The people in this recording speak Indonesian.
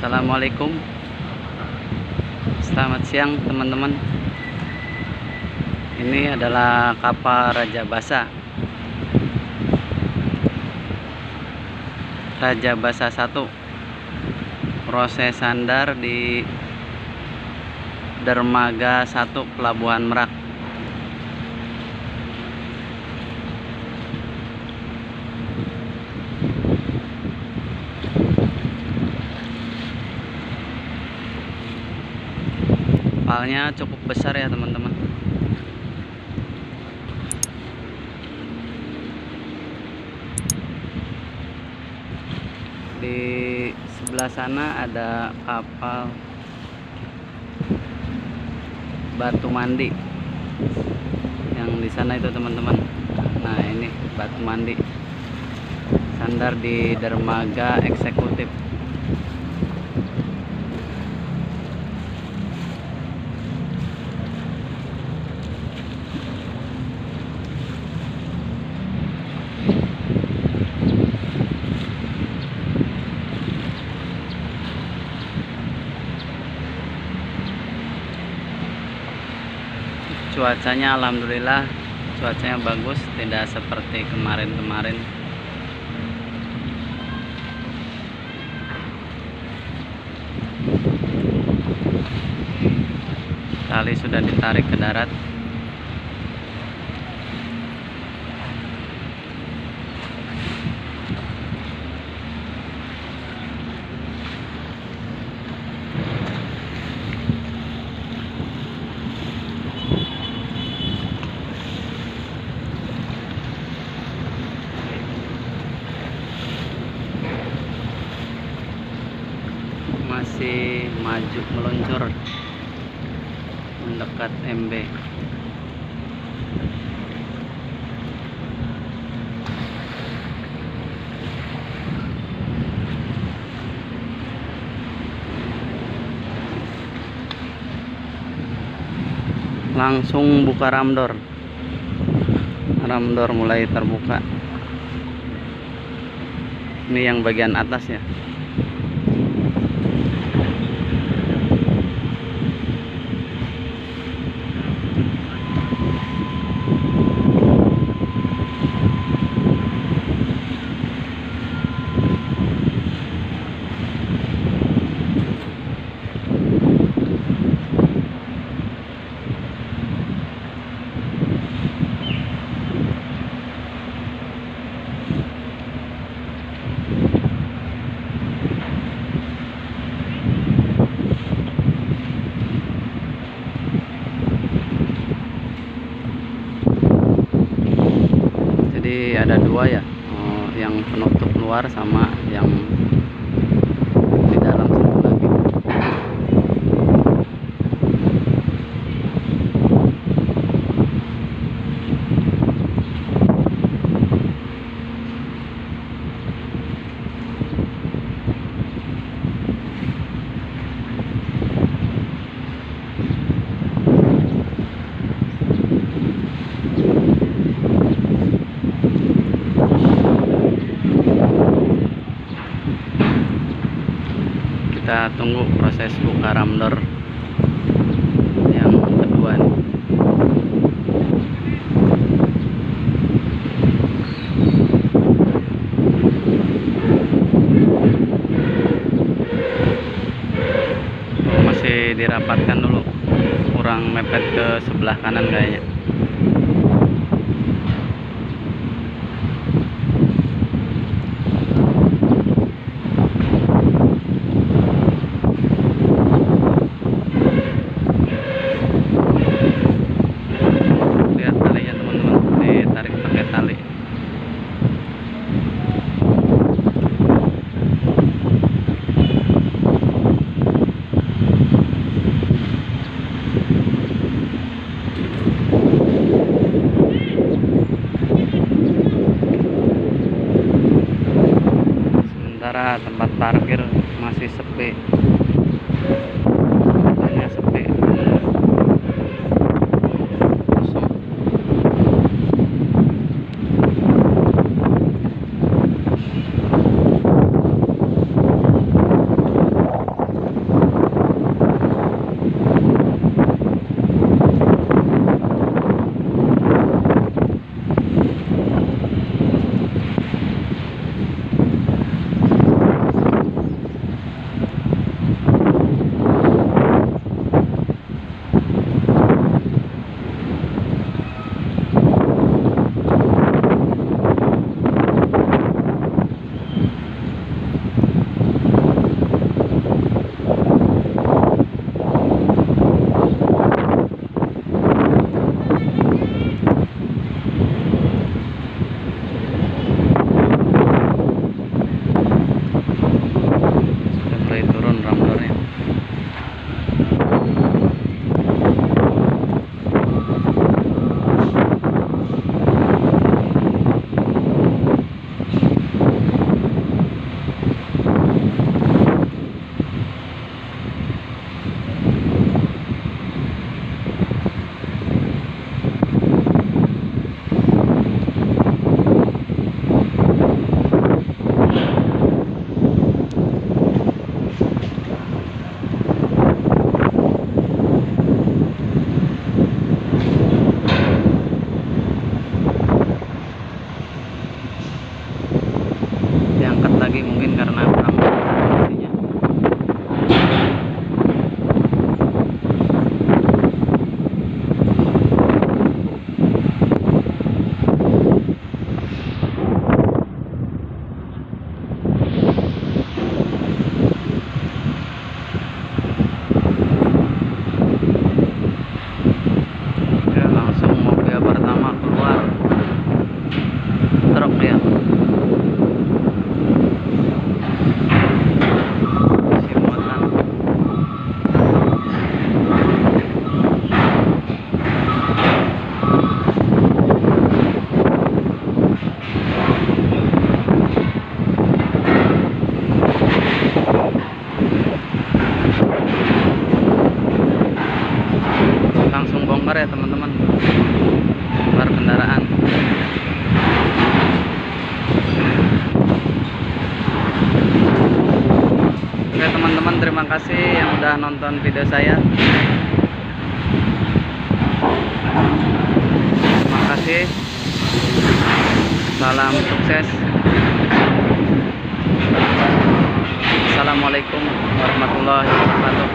Assalamualaikum, selamat siang teman-teman. Ini adalah kapal Raja Basa Raja Basa 1, proses sandar di Dermaga 1 Pelabuhan Merak. Kapalnya cukup besar ya teman-teman. Di sebelah sana ada kapal Batu Mandi. Yang di sana itu teman-teman. Nah, ini Batu Mandi. Sandar di dermaga eksekutif. Cuacanya alhamdulillah cuacanya bagus, tidak seperti kemarin-kemarin. Tali sudah ditarik ke darat. Masih maju meluncur mendekat MB. Langsung buka ramdor. Ramdor mulai terbuka. Ini yang bagian atas ya. Jadi ada dua ya, yang penutup luar sama yang di dalam satu lagi. Kita tunggu proses buka ramdor yang kedua nih. Masih dirapatkan dulu, kurang mepet ke sebelah kanan kayaknya. Sementara tempat parkir masih sepi. Hanya sepi. Kosong. luar kendaraan. Oke teman-teman, terima kasih yang udah nonton video saya. Terima kasih. Salam sukses. Assalamualaikum warahmatullahi wabarakatuh.